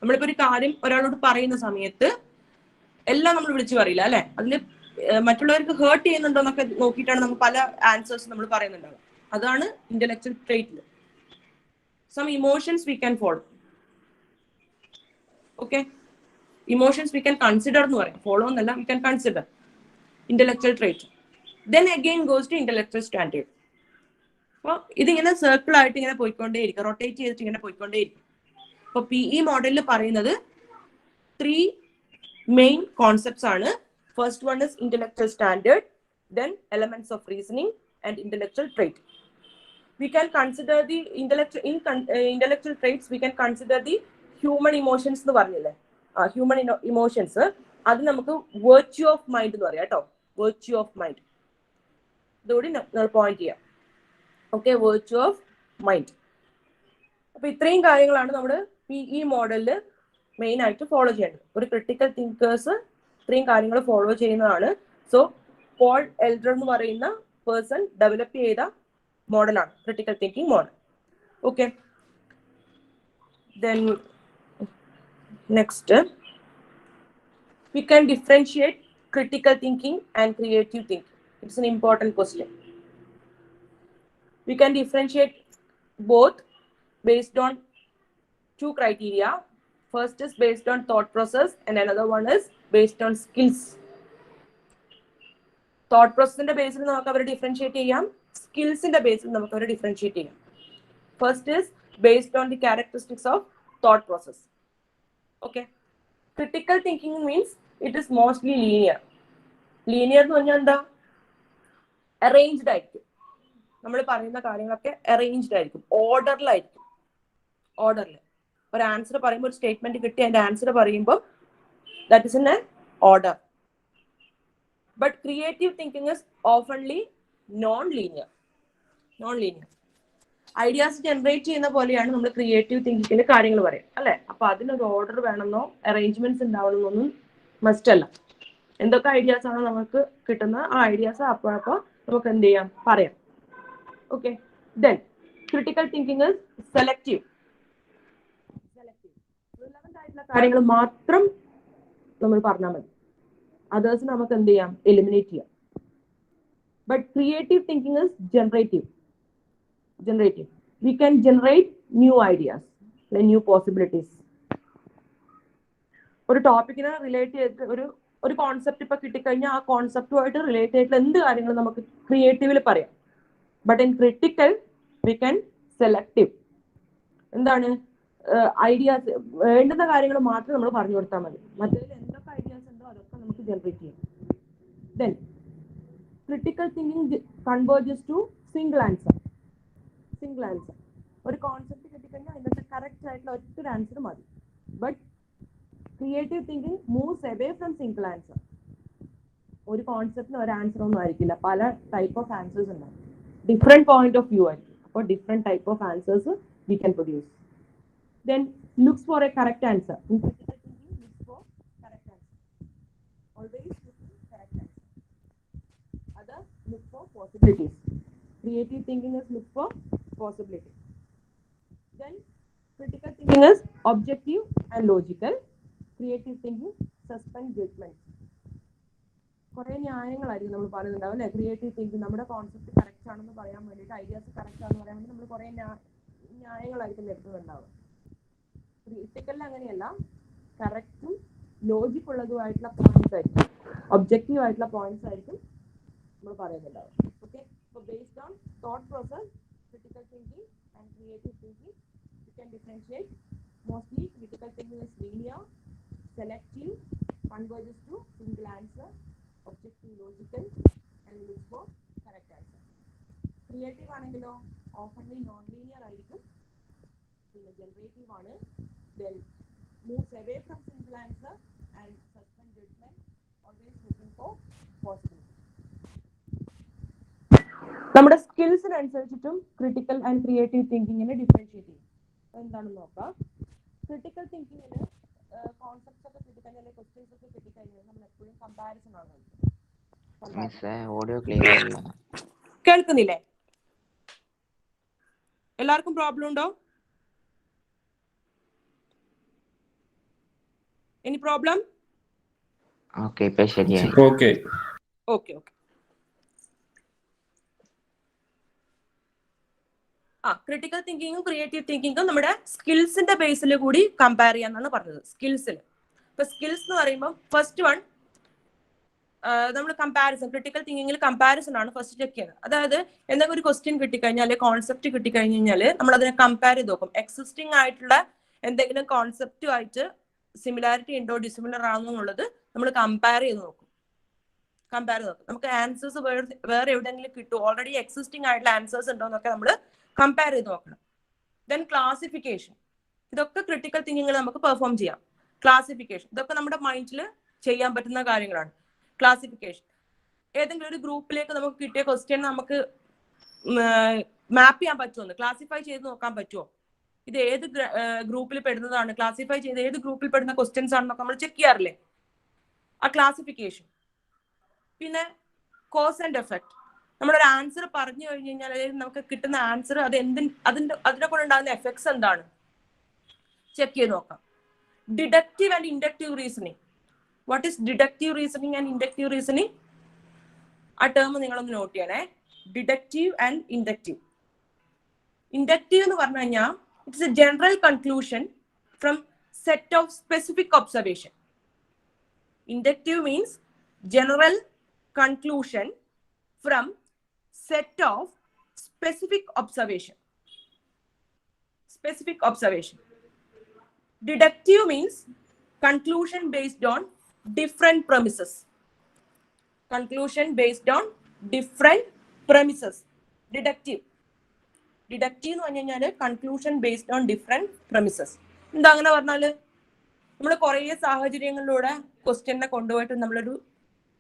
നമ്മളിപ്പോ ഒരു കാര്യം ഒരാളോട് പറയുന്ന സമയത്ത് എല്ലാം നമ്മൾ വിളിച്ചു പറയില്ല അല്ലെ. അതിൽ മറ്റുള്ളവർക്ക് ഹേർട്ട് ചെയ്യുന്നുണ്ടോ എന്നൊക്കെ നോക്കിയിട്ടാണ് നമ്മൾ പല ആൻസേഴ്സ് നമ്മൾ പറയുന്നുണ്ടാവുക. അതാണ് ഇന്റലക്ച്വൽ ട്രേറ്റിൽ. Some emotions we can follow. Okay, emotions we can consider എന്ന് പറയും. ഫോളോ എന്നല്ല, we can consider. Intellectual trait. Then again goes to intellectual standard. അപ്പൊ ഇതിങ്ങനെ സർക്കിൾ ആയിട്ട് ഇങ്ങനെ പോയിക്കൊണ്ടേയിരിക്കും, റൊട്ടേറ്റ് ചെയ്തിട്ട് ഇങ്ങനെ പോയിക്കൊണ്ടേയിരിക്കും. അപ്പൊ PE മോഡലിൽ പറയുന്നത് 3 മെയിൻ കോൺസെപ്റ്റ്സ് ആണ്. First one is intellectual standard, then elements of reasoning and intellectual trait. We can consider the intellectual traits. We can consider the human emotions എന്ന് പറഞ്ഞില്ലേ. ഹ്യൂമൻ ഇമോഷൻസ് അത് നമുക്ക് വെർച്യൂ ഓഫ് മൈൻഡ് എന്ന് പറയാം കേട്ടോ. Virtue of mind ഇതുകൂടി point ചെയ്യാം. Okay, virtue of mind. അപ്പൊ ഇത്രയും കാര്യങ്ങളാണ് നമ്മൾ PE മോഡലിൽ മെയിൻ ആയിട്ട് ഫോളോ ചെയ്യേണ്ടത്. ഒരു ക്രിട്ടിക്കൽ തിങ്കേഴ്സ് ഇത്രയും കാര്യങ്ങൾ ഫോളോ ചെയ്യുന്നതാണ്. സോ പോൾ എൽഡർ എന്ന് പറയുന്ന പേഴ്സൺ ഡെവലപ്പ് ചെയ്ത മോഡലാണ് critical thinking model. Okay, then next we can differentiate critical thinking and creative thinking. It's an important question. We can differentiate both based on 2 criteria. First is based on thought process and another one is based on skills. Thought process ന്റെ ബേസിൽ നമുക്ക് അവരെ differentiate ചെയ്യാം, സ്കിൽസിന്റെ ബേസിൽ നമുക്ക് അവരെ differentiate ചെയ്യാം. First is based on the characteristics of thought process. Okay, critical thinking means it is mostly linear. Linear എന്ന് പറഞ്ഞാൽ എന്താ, അറേഞ്ച്ഡ് ആയിരിക്കും. നമ്മൾ പറയുന്ന കാര്യങ്ങളൊക്കെ അറേഞ്ച്ഡ് ആയിരിക്കും, ഓർഡറിലായിരിക്കും. ഓർഡറിൽ ഒരു ആൻസർ പറയുമ്പോൾ, ഒരു സ്റ്റേറ്റ്മെന്റ് കിട്ടി അതിന്റെ ആൻസർ പറയുമ്പോൾ that is in an order. But creative thinking is oftenly non-linear. Ideas generate ചെയ്യുന്ന പോലെയാണ് നമ്മൾ ക്രിയേറ്റീവ് തിങ്കിങ്ങിൽ കാര്യങ്ങൾ പറയും അല്ലെ. അപ്പൊ അതിനൊരു ഓർഡർ വേണമെന്നോ അറേഞ്ച്മെന്റ്സ് ഉണ്ടാവണമെന്നൊന്നും മസ്റ്റ് അല്ല. എന്തൊക്കെ ഐഡിയാസ് ആണോ നമുക്ക് കിട്ടുന്ന ആ ഐഡിയാസ് അപ്പോഴപ്പോ നമുക്ക് എന്ത് ചെയ്യാം, പറയാം. Okay, then critical thinking is selective. Relevant ആയിട്ടുള്ള കാര്യങ്ങൾ മാത്രം നമ്മൾ പറഞ്ഞാൽ മതി, അതേഴ്സ് നമുക്ക് എന്ത് ചെയ്യാം, എലിമിനേറ്റ് ചെയ്യാം. But creative thinking is generative. We can generate new ideas, like new possibilities. ഒരു ടോപ്പിക്കിനെ റിലേറ്റ് ചെയ്തിട്ട് ഒരു കോൺസെപ്റ്റ് ഇപ്പൊ കിട്ടിക്കഴിഞ്ഞാൽ ആ കോൺസെപ്റ്റുമായിട്ട് റിലേറ്റ് ചെയ്തിട്ടുള്ള എന്ത് കാര്യങ്ങളും നമുക്ക് ക്രിയേറ്റീവിൽ പറയാം. But in critical we can selective. എന്താണ്, ഐഡിയാസ് വേണ്ടുന്ന കാര്യങ്ങൾ മാത്രം നമ്മൾ പറഞ്ഞു കൊടുത്താൽ മതി. മറ്റേതിൽ എന്തൊക്കെ ഐഡിയാസ് ഉണ്ടോ അതൊക്കെ നമുക്ക് ജനറേറ്റ് ചെയ്യാം. Then critical thinking converges to single answer. ഒരു കോൺസെപ്റ്റ് കിട്ടിക്കഴിഞ്ഞാൽ കഴിഞ്ഞാൽ അതിൻ്റെ കറക്റ്റ് ആയിട്ടുള്ള ഒറ്റ ആൻസർ മതി. But creative thinking moves away from single answer. ഒരു കോൺസെപ്റ്റിന് ഒരു ആൻസർ ഒന്നും ആയിരിക്കില്ല, പല ടൈപ്പ് ഓഫ് ആൻസേഴ്സ് ഉണ്ടാവും, ഡിഫറെന്റ് പോയിന്റ് ഓഫ് വ്യൂ ആയിരിക്കും. അപ്പോൾ different type of answers we can produce. Then looks for a correct answer. Looks for correct answer, always looking correct answer. Other look four possibilities. Creative thinking is look for possibility. Then critical thinking is objective and logical. Creative thinking suspend judgment. കുറേ ന്യായങ്ങളായിരിക്കും നമ്മൾ പറയുന്നുണ്ടാവും അല്ലേ? Creative thinking നമ്മുടെ concept correct ആണെന്ന് പറയാൻ വേണ്ടിയിട്ട്, ideas correct ആണെന്ന് പറയാൻ വേണ്ടി നമ്മൾ കുറേ ന്യായങ്ങളായിരിക്കും എടുക്കുന്നുണ്ടാവുക. ക്രിറ്റിക്കലിൽ അങ്ങനെയല്ല, കറക്റ്റും ലോജിക് ഉള്ളതുമായിട്ടുള്ള പോയിന്റ്സ് ആയിരിക്കും, ഒബ്ജക്റ്റീവ് ആയിട്ടുള്ള പോയിന്റ്സ് ആയിരിക്കും നമ്മൾ പറയുന്നുണ്ടാവും. Okay, so based on thought process, critical thinking and creative thinking, you can differentiate. Mostly critical thinking is linear, selective, converges to single answer, objective, logical, and looks for correct answer. Creative ആണെങ്കിലോ oftenly non-linear ആയിരിക്കും, പിന്നെ generative ആണ്, then moves away from single answer and suspend judgment, always looking for possibility. നമ്മുടെ സ്കിൽസിനനുസരിച്ചിട്ടും critical and creative തിങ്കിങ്ങിനെ differentiate ചെയ്യും. എന്താണെന്ന് നോക്കാം. Critical തിങ്കിങ്ങിന് concepts ഒക്കെ കിട്ടിക്കഴിഞ്ഞാൽ, ക്വസ്റ്റ്യൻസ് ഒക്കെ കിട്ടിക്കഴിഞ്ഞാൽ നമ്മൾ എപ്പോഴും കമ്പാരിസൺ ആണ്. കേൾക്കുന്നില്ലേ? എല്ലാവർക്കും പ്രോബ്ലം ഉണ്ടോ? Any problem? ഓക്കെ, ഇപ്പൊ ശരിയായി. Okay okay okay. ക്രിട്ടിക്കൽ തിങ്കിങ്ങും ക്രിയേറ്റീവ് തിങ്കിങ്ങും നമ്മുടെ സ്കിൽസിന്റെ ബേസിൽ കൂടി കമ്പയർ ചെയ്യാന്നാണ് പറഞ്ഞത്. സ്കിൽസിൽ ഇപ്പൊ സ്കിൽസ് എന്ന് പറയുമ്പോൾ ഫസ്റ്റ് വൺ നമ്മൾ കമ്പാരിസൺ, ക്രിട്ടിക്കൽ തിങ്കിങ്ങിൽ കമ്പാരിസൺ ആണ് ഫസ്റ്റ് ചെക്ക് ചെയ്യുന്നത്. അതായത് എന്തെങ്കിലും ഒരു ക്വസ്റ്റ്യൻ കിട്ടിക്കഴിഞ്ഞാൽ, അല്ലെങ്കിൽ കോൺസെപ്റ്റ് കിട്ടിക്കഴിഞ്ഞ് കഴിഞ്ഞാൽ നമ്മൾ അതിനെ കമ്പയർ ചെയ്ത് നോക്കും. എക്സിസ്റ്റിംഗ് ആയിട്ടുള്ള എന്തെങ്കിലും കോൺസെപ്റ്റുമായിട്ട് സിമിലാരിറ്റി ഉണ്ടോ ഡിസിമിലർ ആണോ എന്നുള്ളത് നമ്മൾ കമ്പയർ ചെയ്ത് നോക്കും. നമുക്ക് ആൻസേഴ്സ് വേറെ എവിടെയെങ്കിലും കിട്ടും, ഓൾറെഡി എക്സിസ്റ്റിംഗ് ആയിട്ടുള്ള ആൻസേഴ്സ് ഉണ്ടോ എന്നൊക്കെ നമ്മൾ കമ്പയർ ചെയ്ത് നോക്കണം. ദെൻ ക്ലാസിഫിക്കേഷൻ, ഇതൊക്കെ ക്രിട്ടിക്കൽ തിങ്കിങ്ങിൽ നമുക്ക് പെർഫോം ചെയ്യാം. ക്ലാസിഫിക്കേഷൻ ഇതൊക്കെ നമ്മുടെ മൈൻഡിൽ ചെയ്യാൻ പറ്റുന്ന കാര്യങ്ങളാണ്. ക്ലാസിഫിക്കേഷൻ, ഏതെങ്കിലും ഒരു ഗ്രൂപ്പിലേക്ക് നമുക്ക് കിട്ടിയ ക്വസ്റ്റ്യൻ നമുക്ക് മാപ്പ് ചെയ്യാൻ പറ്റുമോ, ക്ലാസിഫൈ ചെയ്ത് നോക്കാൻ പറ്റുമോ, ഇത് ഏത് ഗ്രൂപ്പിൽ പെടുന്നതാണ്, ക്ലാസിഫൈ ചെയ്ത് ഏത് ഗ്രൂപ്പിൽ പെടുന്ന ക്വസ്റ്റ്യൻസ് ആണെന്നൊക്കെ നമ്മൾ ചെക്ക് ചെയ്യാറില്ലേ, ആ ക്ലാസിഫിക്കേഷൻ. പിന്നെ കോസ് ആൻഡ് എഫക്ട്, നമ്മളൊരു ആൻസർ പറഞ്ഞു കഴിഞ്ഞു കഴിഞ്ഞാൽ നമുക്ക് കിട്ടുന്ന ആൻസർ അത് അതിനെ കൊണ്ടുണ്ടാകുന്ന എഫക്ട്സ് എന്താണ് ചെക്ക് ചെയ്ത് നോക്കാം. Deductive and inductive reasoning. What is deductive reasoning and inductive reasoning? ആ ടേം നിങ്ങളൊന്ന് നോട്ട് ചെയ്യണേ. Deductive and inductive. ഇൻഡക്റ്റീവ് എന്ന് പറഞ്ഞു കഴിഞ്ഞാൽ it's A general conclusion from set of specific observation. Inductive means general conclusion from set of specific observation. Deductive means conclusion based on different premises. Deductive എന്ന് പറഞ്ഞു കഴിഞ്ഞാൽ conclusion based on different premises. എന്താ അങ്ങനെ പറഞ്ഞാല് നമ്മൾ കുറേ സാഹചര്യങ്ങളിലൂടെ ക്വസ്റ്റ്യനെ കൊണ്ടുപോയിട്ട് നമ്മളൊരു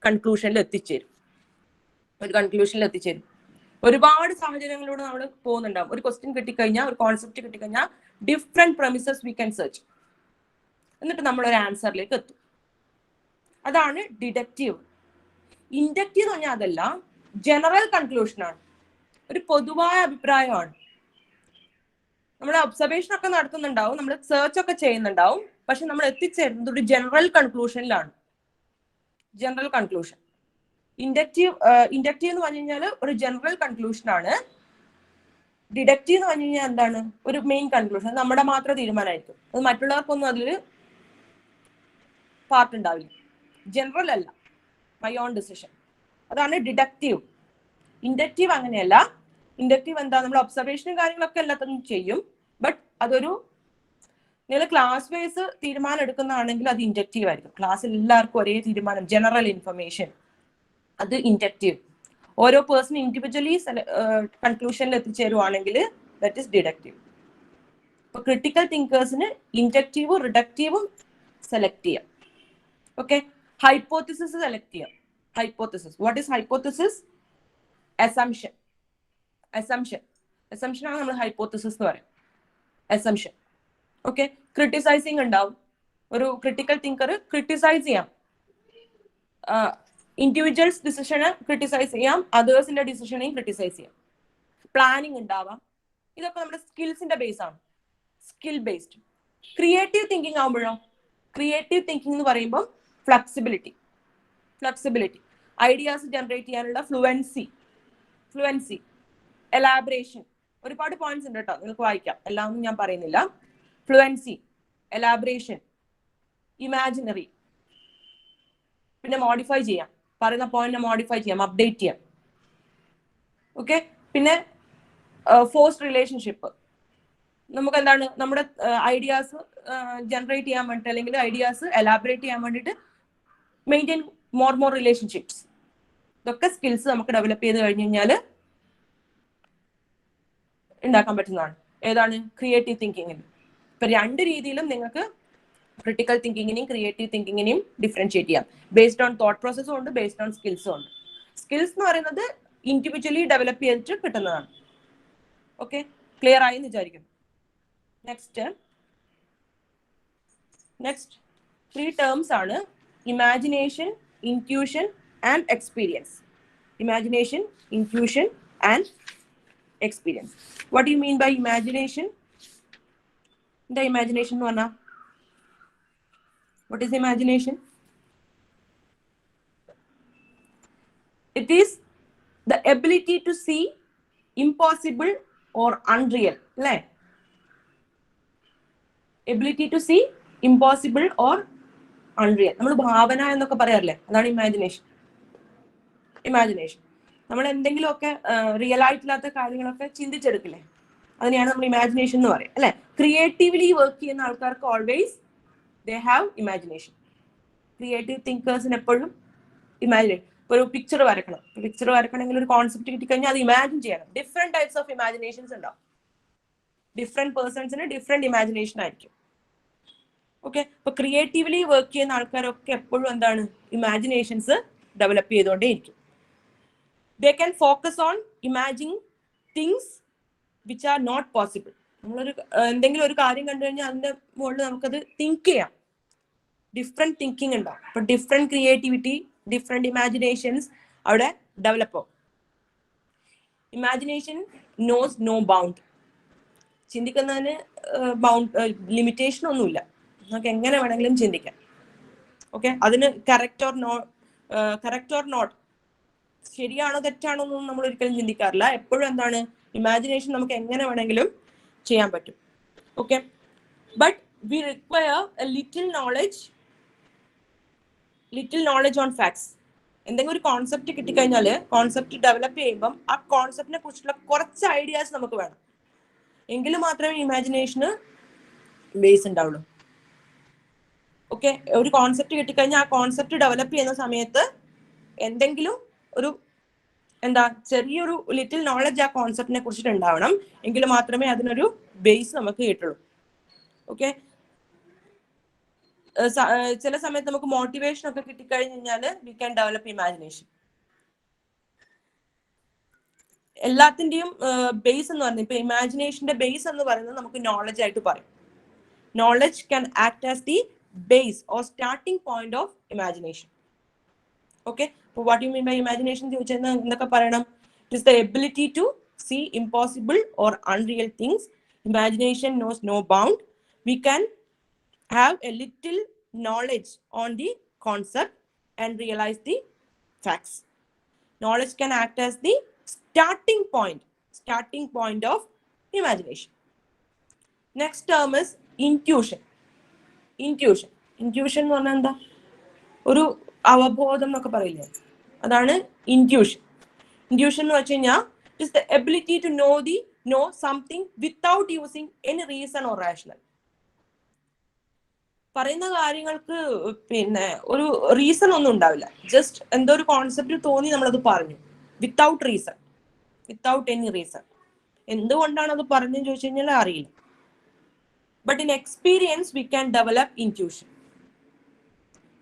കൺക്ലൂഷനിൽ എത്തിച്ചേരും. ഒരുപാട് സാഹചര്യങ്ങളിലൂടെ നമ്മൾ പോകുന്നുണ്ടാവും. ഒരു ക്വസ്റ്റ്യൻ കിട്ടിക്കഴിഞ്ഞാൽ, ഒരു കോൺസെപ്റ്റ് കിട്ടിക്കഴിഞ്ഞാൽ different premises we can search, എന്നിട്ട് നമ്മൾ ഒരു ആൻസറിലേക്ക് എത്തും. അതാണ് ഡിഡക്റ്റീവ്. ഇൻഡക്റ്റീവ് എന്ന് പറഞ്ഞാൽ അതല്ല, ജനറൽ കൺക്ലൂഷൻ ആണ്, ഒരു പൊതുവായ അഭിപ്രായമാണ്. നമ്മൾ ഒബ്സർവേഷൻ ഒക്കെ നടത്തുന്നുണ്ടാവും, നമ്മൾ സെർച്ച് ഒക്കെ ചെയ്യുന്നുണ്ടാവും, പക്ഷെ നമ്മൾ എത്തിച്ചേരുന്നത് ഒരു ജനറൽ കൺക്ലൂഷനിലാണ്. General conclusion. ഇൻഡക്റ്റീവ് എന്ന് പറഞ്ഞു കഴിഞ്ഞാൽ ഒരു ജനറൽ കൺക്ലൂഷൻ ആണ്. ഡിഡക്റ്റീവ് എന്ന് പറഞ്ഞു കഴിഞ്ഞാൽ എന്താണ്, ഒരു മെയിൻ കൺക്ലൂഷൻ, നമ്മുടെ മാത്രം തീരുമാനമായിരിക്കും, അത് മറ്റുള്ളവർക്കൊന്നും അതിൽ പാർട്ട് ഉണ്ടാവില്ല. ജനറൽ അല്ല, മൈ ഓൺ ഡിസിഷൻ. അതാണ് ഡിഡക്റ്റീവ്. ഇൻഡക്റ്റീവ് അങ്ങനെയല്ല. ഇൻഡക്റ്റീവ് എന്താ, നമ്മൾ ഒബ്സർവേഷനും കാര്യങ്ങളൊക്കെ എല്ലാത്തിനും ചെയ്യും, ബട്ട് അതൊരു നിങ്ങൾ ക്ലാസ് വൈസ് തീരുമാനം എടുക്കുന്നതാണെങ്കിൽ അത് ഇൻഡക്റ്റീവ് ആയിരിക്കും. ക്ലാസ്സിൽ എല്ലാവർക്കും ഒരേ തീരുമാനം, ജനറൽ ഇൻഫർമേഷൻ, അത് ഇൻഡക്റ്റീവ്. ഓരോ പേഴ്സൺ ഇൻഡിവിജ്വലി കൺക്ലൂഷനിൽ എത്തിച്ചേരുവാണെങ്കിൽ ദാറ്റ് ഈസ് ഡിഡക്റ്റീവ്. അപ്പൊ ക്രിട്ടിക്കൽ തിങ്കേഴ്സിന് ഇൻഡക്റ്റീവും റിഡക്റ്റീവും സെലക്ട് ചെയ്യാം. ഓക്കെ, ഹൈപ്പോത്തിസിസ് സെലക്ട് ചെയ്യാം. Hypothesis, what is hypothesis? Assumption. Assumption ആണ് നമ്മൾ ഹൈപ്പോത്തിസിസ് എന്ന് പറയും. അസംഷൻ. ഓക്കെ, ക്രിട്ടിസൈസിങ് ഉണ്ടാവും. ഒരു ക്രിട്ടിക്കൽ തിങ്കർ ക്രിട്ടിസൈസ് ചെയ്യാം. ഇൻഡിവിജ്വൽസ് ഡിസിഷനെ ക്രിട്ടിസൈസ് ചെയ്യാം, അതേഴ്സിന്റെ ഡിസിഷനെയും ക്രിട്ടിസൈസ് ചെയ്യാം. പ്ലാനിങ് ഉണ്ടാവാം. ഇതൊക്കെ നമ്മുടെ സ്കിൽസിന്റെ ബേസ് ആണ്, സ്കിൽ ബേസ്ഡ്. ക്രിയേറ്റീവ് തിങ്കിങ് ആകുമ്പോഴോ, ക്രിയേറ്റീവ് തിങ്കിങ് എന്ന് പറയുമ്പോൾ ഫ്ലെക്സിബിലിറ്റി, ഐഡിയാസ് ജനറേറ്റ് ചെയ്യാനുള്ള ഫ്ലുവൻസി, എലാബറേഷൻ. ഒരുപാട് പോയിന്റ്സ് ഉണ്ട് കേട്ടോ, നിങ്ങൾക്ക് വായിക്കാം, എല്ലാം ഞാൻ പറയുന്നില്ല. ഫ്ലുവൻസി, എലാബറേഷൻ, ഇമാജിനറി, പിന്നെ മോഡിഫൈ ചെയ്യാം, പറയുന്ന പോയിന്റിനെ മോഡിഫൈ ചെയ്യാം, അപ്ഡേറ്റ് ചെയ്യാം. ഓക്കെ, പിന്നെ ഫോഴ്സ്ഡ് റിലേഷൻഷിപ്പ്. നമുക്ക് എന്താണ് നമ്മുടെ ഐഡിയാസ് ജനറേറ്റ് ചെയ്യാൻ വേണ്ടിയിട്ട് അല്ലെങ്കിൽ ഐഡിയാസ് എലാബറേറ്റ് ചെയ്യാൻ വേണ്ടിയിട്ട് മെയിൻറ്റെയിൻ മോർ റിലേഷൻഷിപ്സ്. ഇതൊക്കെ സ്കിൽസ് നമുക്ക് ഡെവലപ്പ് ചെയ്ത് കഴിഞ്ഞ് കഴിഞ്ഞാൽ ഉണ്ടാക്കാൻ പറ്റുന്നതാണ്. ഏതാണ്? ക്രിയേറ്റീവ് തിങ്കിങ്ങിൽ. ഇപ്പൊ രണ്ട് രീതിയിലും നിങ്ങൾക്ക് ക്രിട്ടിക്കൽ തിങ്കിങ്ങിനെയും ക്രിയേറ്റീവ് തിങ്കിങ്ങിനെയും ഡിഫറൻഷിയേറ്റ് ചെയ്യാം. ബേസ്ഡ് ഓൺ തോട്ട് പ്രോസസ്സും ഉണ്ട്, ബേസ്ഡ് ഓൺ സ്കിൽസും ഉണ്ട്. സ്കിൽസ് എന്ന് പറയുന്നത് ഇൻഡിവിജ്വലി ഡെവലപ്പ് ചെയ്തിട്ട് കിട്ടുന്നതാണ്. ഓക്കെ, ക്ലിയർ ആയി എന്ന് വിചാരിക്കും. നെക്സ്റ്റ് 3 ടേംസ് ആണ് imagination, intuition and experience. Imagination, intuition and experience. What do you mean by imagination? എന്താ ഇമാജിനേഷൻ എന്ന് പറഞ്ഞാൽ? What is imagination? It is the ability to see impossible or unreal. Right? Ability to see impossible or unreal. നമ്മൾ ഭാവന എന്നൊക്കെ പറയാറില്ലേ, അതാണ് imagination. നമ്മൾ എന്തെങ്കിലുമൊക്കെ real ആയിട്ടില്ലാത്ത കാര്യങ്ങളൊക്കെ ചിന്തിച്ചെടുക്കില്ലേ, അതിനെയാണ് നമ്മൾ ഇമാജിനേഷൻ എന്ന് പറയുക അല്ലെ. ക്രിയേറ്റീവ്ലി വർക്ക് ചെയ്യുന്ന ആൾക്കാർക്ക് always they have imagination. Creative thinkers എപ്പോഴും ഇമാജിനേഷൻ. ഒരു പിക്ചർ വരക്കണമെങ്കിൽ ഒരു കോൺസെപ്റ്റ് കിട്ടിക്കഴിഞ്ഞാൽ അത് ഇമാജിൻ ചെയ്യണം. ഡിഫറെന്റ് ടൈപ്സ് ഓഫ് ഇമാജിനേഷൻസ് ഉണ്ടാവും. ഡിഫറെന്റ് പേഴ്സൺസിന് ഡിഫറെന്റ് ഇമാജിനേഷൻ ആയിരിക്കും. ഓക്കെ, അപ്പൊ ക്രിയേറ്റീവ്ലി വർക്ക് ചെയ്യുന്ന ആൾക്കാരൊക്കെ എപ്പോഴും എന്താണ്, ഇമാജിനേഷൻസ് ഡെവലപ്പ് ചെയ്തുകൊണ്ടേയിരിക്കും. They can focus on imagining things which are not possible. നമ്മളൊരു എന്തെങ്കിലും ഒരു കാര്യം കണ്ടു കഴിഞ്ഞാൽ അതിന്റെ മുകളിൽ നമുക്കത് തിങ്ക് ചെയ്യാം. ഡിഫറെന്റ് തിങ്കിങ് ഉണ്ടാവും. അപ്പൊ ഡിഫറെന്റ് ക്രിയേറ്റിവിറ്റി, ഡിഫറെന്റ് ഇമാജിനേഷൻസ് അവിടെ ഡെവലപ്പ് ആവും. Imagination knows no bound. ചിന്തിക്കുന്നതിന് ലിമിറ്റേഷൻ ഒന്നുമില്ല, നമുക്ക് എങ്ങനെ വേണമെങ്കിലും ചിന്തിക്കാം. ഓക്കെ, അതിന് കറക്റ്റ് ഓർ നോട്ട്, ശരിയാണോ തെറ്റാണോ എന്നൊന്നും നമ്മൾ ഒരിക്കലും ചിന്തിക്കാറില്ല. എപ്പോഴും എന്താണ്, ഇമാജിനേഷൻ നമുക്ക് എങ്ങനെ വേണമെങ്കിലും ചെയ്യാൻ പറ്റും. Okay, but we require A little knowledge on facts. എന്തെങ്കിലും ഒരു കോൺസെപ്റ്റ് കിട്ടിക്കഴിഞ്ഞാൽ, കോൺസെപ്റ്റ് ഡെവലപ്പ് ചെയ്യുമ്പം ആ കോൺസെപ്റ്റിനെ കുറിച്ചുള്ള കുറച്ച് ഐഡിയാസ് നമുക്ക് വേണം. എങ്കിലും മാത്രമേ ഇമാജിനേഷന് ബേസ് ഉണ്ടാവുള്ളൂ. ഓക്കെ, ഒരു കോൺസെപ്റ്റ് കിട്ടിക്കഴിഞ്ഞാൽ ആ കോൺസെപ്റ്റ് ഡെവലപ്പ് ചെയ്യുന്ന സമയത്ത് എന്തെങ്കിലും ഒരു ചെറിയൊരു ലിറ്റിൽ നോളജ് ആ കോൺസെപ്റ്റിനെ കുറിച്ചിട്ട് ഉണ്ടാവണം. എങ്കിൽ മാത്രമേ അതിനൊരു ബേസ് നമുക്ക് കിട്ടുള്ളൂ. ഓക്കെ, ചില സമയത്ത് നമുക്ക് മോട്ടിവേഷൻ ഒക്കെ കിട്ടിക്കഴിഞ്ഞ് കഴിഞ്ഞാൽ വി ക്യാൻ ഡെവലപ്പ് ഇമാജിനേഷൻ. എല്ലാത്തിന്റെയും ബേസ് എന്ന് പറയുന്നത്, ഇപ്പൊ ഇമാജിനേഷന്റെ ബേസ് എന്ന് പറയുന്നത് നമുക്ക് നോളജ് ആയിട്ട് പറയും. Knowledge can act as the base or starting point of imagination. Okay, so what do you mean by imagination? എന്തൊക്കെ പറയണം? It is the ability to see impossible or unreal things. Imagination knows no bound. We can have a little knowledge on the concept and realize the facts. Knowledge can act as the starting point of imagination. Next term is intuition. Intuition എന്ന് പറഞ്ഞാൽ എന്താ? ഒരു അവബോധം എന്നൊക്കെ പറയില്ലേ, അതാണ് intuition. Intuition എന്ന് വെച്ച് കഴിഞ്ഞാൽ it is the ability to know something without using any reason or rational. പറയുന്ന കാര്യങ്ങൾക്ക് പിന്നെ ഒരു റീസൺ ഒന്നും ഉണ്ടാവില്ല. ജസ്റ്റ് എന്തോ ഒരു കോൺസെപ്റ്റ് തോന്നി നമ്മളത് പറഞ്ഞു, വിത്തൗട്ട് എനി റീസൺ. എന്തുകൊണ്ടാണ് അത് പറഞ്ഞെന്ന് ചോദിച്ചു കഴിഞ്ഞാൽ അറിയില്ല. But in experience we can develop intuition.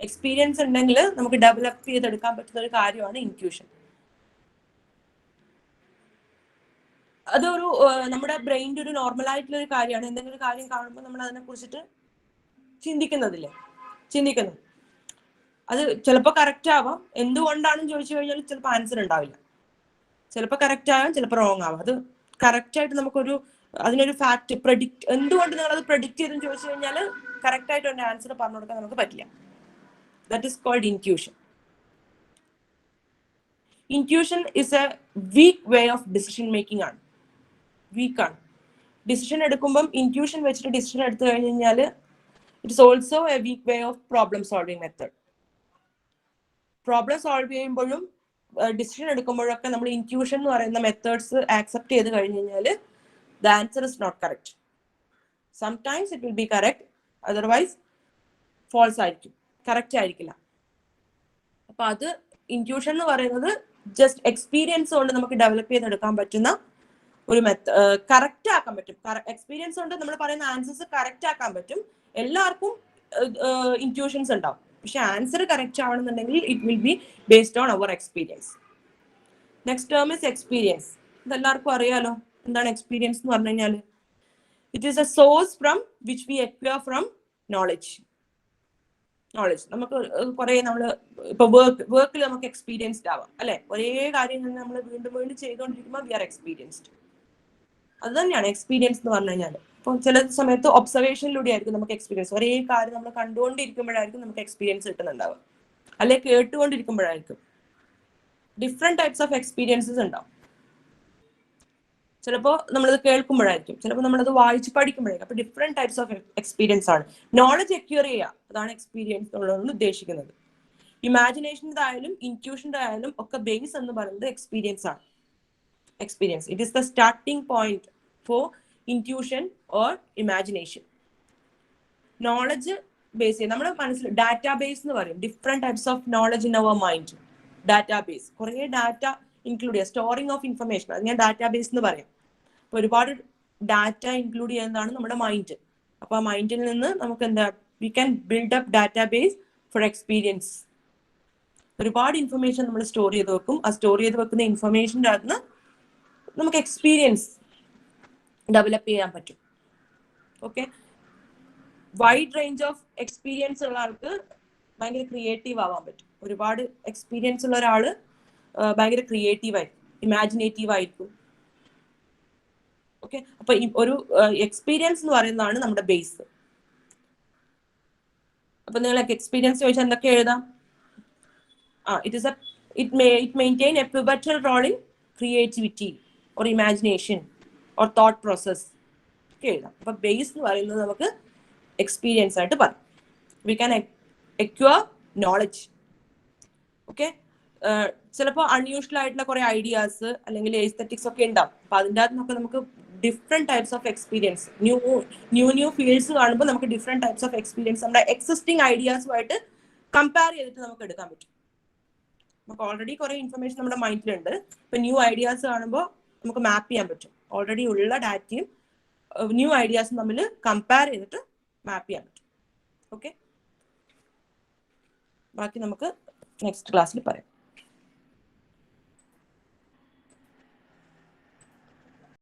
Experience ഉണ്ടെങ്കിൽ നമുക്ക് ഡെവലപ്പ് ചെയ്തെടുക്കാൻ പറ്റുന്ന ഒരു കാര്യമാണ് ഇൻറ്റ്യൂഷൻ. അതൊരു നമ്മുടെ ബ്രെയിനിന്റെ ഒരു നോർമൽ ആയിട്ടുള്ള ഒരു കാര്യമാണ്. എന്തെങ്കിലും ഒരു കാര്യം കാണുമ്പോൾ നമ്മൾ അതിനെ കുറിച്ചിട്ട് ചിന്തിക്കുന്നു. അത് ചിലപ്പോൾ കറക്റ്റ് ആവാം. എന്തുകൊണ്ടാണെന്ന് ചോദിച്ചു കഴിഞ്ഞാൽ ചിലപ്പോൾ ആൻസർ ഉണ്ടാവില്ല. ചിലപ്പോൾ കറക്റ്റ് ആവാം, ചിലപ്പോൾ റോങ് ആവാം. അത് കറക്റ്റ് ആയിട്ട് നമുക്കൊരു അതിനൊരു ഫാക്ട് എന്തുകൊണ്ട് നിങ്ങൾ അത് പ്രഡിക്റ്റ് ചെയ്തെന്ന് ചോദിച്ചു കഴിഞ്ഞാൽ കറക്റ്റ് ആയിട്ട് ഒരു ആൻസർ പറഞ്ഞു കൊടുക്കാൻ നമുക്ക് പറ്റില്ല. That is called intuition. Intuition is a weak way of decision making ആണ്. വീക്കാണ്. ഡിസിഷൻ എടുക്കുമ്പം ഇൻറ്റ്യൂഷൻ വെച്ചിട്ട് ഡിസിഷൻ എടുത്തു കഴിഞ്ഞ് കഴിഞ്ഞാൽ it is also a weak way of problem solving method. Problem solve ചെയ്യുമ്പോഴും ഡിസിഷൻ എടുക്കുമ്പോഴൊക്കെ നമ്മൾ ഇൻറ്റ്യൂഷൻ എന്ന് പറയുന്ന മെത്തേഡ്സ് ആക്സെപ്റ്റ് ചെയ്ത് കഴിഞ്ഞ് കഴിഞ്ഞാൽ the answer is not correct. Sometimes it will be correct, otherwise false ആയിരിക്കും, കറക്റ്റ് ആയിരിക്കില്ല. അപ്പൊ അത് ഇൻറ്റ്യൂഷൻ എന്ന് പറയുന്നത് ജസ്റ്റ് എക്സ്പീരിയൻസ് കൊണ്ട് നമുക്ക് ഡെവലപ്പ് ചെയ്തെടുക്കാൻ പറ്റുന്ന ഒരു കറക്റ്റ് ആക്കാൻ പറ്റും. എക്സ്പീരിയൻസ് കൊണ്ട് നമ്മൾ പറയുന്ന ആൻസേഴ്സ് കറക്റ്റ് ആക്കാൻ പറ്റും. എല്ലാവർക്കും ഇൻറ്റ്യൂഷൻസ് ഉണ്ടാവും, പക്ഷെ ആൻസർ കറക്റ്റ് ആവണമെന്നുണ്ടെങ്കിൽ it will be based on our experience. Next term is experience. ഇതെല്ലാവർക്കും അറിയാലോ എന്താണ് എക്സ്പീരിയൻസ് എന്ന് പറഞ്ഞു കഴിഞ്ഞാൽ. It is a source from which we acquire from knowledge. നമുക്ക് കുറെ ഇപ്പൊ വർക്കിൽ നമുക്ക് എക്സ്പീരിയൻസ്ഡ് ആവാം അല്ലെ. ഒരേ കാര്യങ്ങൾ നമ്മൾ വീണ്ടും ചെയ്തുകൊണ്ടിരിക്കുമ്പോൾ വി ആർ എക്സ്പീരിയൻസ്ഡ്. അത് തന്നെയാണ് എക്സ്പീരിയൻസ് എന്ന് പറഞ്ഞു കഴിഞ്ഞാൽ. ഇപ്പൊ ചില സമയത്ത് ഒബ്സർവേഷനിലൂടെ ആയിരിക്കും നമുക്ക് എക്സ്പീരിയൻസ്. ഒരേ കാര്യം നമ്മൾ കണ്ടുകൊണ്ടിരിക്കുമ്പോഴായിരിക്കും നമുക്ക് എക്സ്പീരിയൻസ് കിട്ടുന്നുണ്ടാവുക, അല്ലെ കേട്ടുകൊണ്ടിരിക്കുമ്പോഴായിരിക്കും. ഡിഫറെന്റ് ടൈപ്സ് ഓഫ് എക്സ്പീരിയൻസസ് ഉണ്ടാവും. ചിലപ്പോൾ നമ്മളത് കേൾക്കുമ്പോഴായിരിക്കും, ചിലപ്പോൾ നമ്മളത് വായിച്ച് പഠിക്കുമ്പോഴായിരിക്കും. അപ്പൊ ഡിഫറെന്റ് ടൈപ്സ് ഓഫ് എക്സ്പീരിയൻസ് ആണ്. നോളജ് അക്വയർ ചെയ്യുക, അതാണ് എക്സ്പീരിയൻസ് എന്നുള്ളതെന്ന് ഉദ്ദേശിക്കുന്നത്. ഇമാജിനേഷൻ്റെ ആയാലും ഇൻറ്റ്യൂഷൻ്റെ ആയാലും ഒക്കെ ബേസ് എന്ന് പറയുന്നത് എക്സ്പീരിയൻസ് ആണ്. Experience it is the starting point for intuition or imagination. Knowledge base ചെയ്ത് നമ്മുടെ മനസ്സിൽ ഡാറ്റാബേസ് എന്ന് പറയും. Different types of knowledge in our mind. Database, കുറേ ഡാറ്റ ഇൻക്ലൂഡ് ചെയ്യുക, സ്റ്റോറിംഗ് ഓഫ് ഇൻഫർമേഷൻ, അത് ഞാൻ ഡാറ്റാബേസ് എന്ന് പറയാം. അപ്പൊ ഒരുപാട് ഡാറ്റ ഇൻക്ലൂഡ് ചെയ്യുന്നതാണ് നമ്മുടെ മൈൻഡ്. അപ്പൊ ആ മൈൻഡിൽ നിന്ന് നമുക്ക് എന്താ we can build up database for experience. ഒരുപാട് ഇൻഫർമേഷൻ നമ്മൾ സ്റ്റോർ ചെയ്ത് വെക്കും. ആ സ്റ്റോർ ചെയ്ത് വെക്കുന്ന ഇൻഫർമേഷൻ്റെ അകത്ത് നമുക്ക് എക്സ്പീരിയൻസ് ഡെവലപ്പ് ചെയ്യാൻ പറ്റും. Okay, wide range of experience ഉള്ള ആൾക്ക് ഭയങ്കര ക്രിയേറ്റീവ് ആവാൻ പറ്റും. ഒരുപാട് എക്സ്പീരിയൻസ് ഉള്ള ഒരാള് ഭയങ്കര ക്രിയേറ്റീവ് ആയിരിക്കും, ഇമാജിനേറ്റീവ് ആയിരിക്കും. ഓക്കെ, അപ്പൊ ഒരു എക്സ്പീരിയൻസ് എന്ന് പറയുന്നതാണ് നമ്മുടെ ബേസ്. അപ്പൊ നിങ്ങൾക്ക് എക്സ്പീരിയൻസ് ചോദിച്ചാൽ എന്തൊക്കെ എഴുതാം? it maintain a pivotal role in creativity or imagination or thought process ഒക്കെ എഴുതാം. അപ്പൊ ബേസ് എന്ന് പറയുന്നത് നമുക്ക് എക്സ്പീരിയൻസ് ആയിട്ട് പറയും. We can acquire knowledge. Okay, ചിലപ്പോൾ അൺയൂഷ്വൽ ആയിട്ടുള്ള കുറെ ഐഡിയാസ് അല്ലെങ്കിൽ എസ്തെറ്റിക്സ് ഒക്കെ ഉണ്ടാവും. അപ്പൊ അതിൻ്റെ അകത്ത് നമുക്ക് different types of experience, new fields കാണുമ്പോൾ നമുക്ക് ഡിഫറെന്റ് ടൈപ്സ് ഓഫ് എക്സ്പീരിയൻസ് നമ്മുടെ എക്സിസ്റ്റിംഗ് ഐഡിയാസുമായിട്ട് കമ്പയർ ചെയ്തിട്ട് നമുക്ക് എടുക്കാൻ പറ്റും. നമുക്ക് ഓൾറെഡി കുറെ ഇൻഫർമേഷൻ നമ്മുടെ മൈൻഡിലുണ്ട്. ഇപ്പൊ ന്യൂ ഐഡിയാസ് കാണുമ്പോൾ നമുക്ക് മാപ്പ് ചെയ്യാൻ പറ്റും. ഓൾറെഡി ഉള്ള ഡാറ്റയും ന്യൂ ഐഡിയാസും തമ്മിൽ കമ്പയർ ചെയ്തിട്ട് മാപ്പ് ചെയ്യാൻ പറ്റും. ഓക്കെ, ബാക്കി നമുക്ക് നെക്സ്റ്റ് ക്ലാസ്സിൽ പറയാം.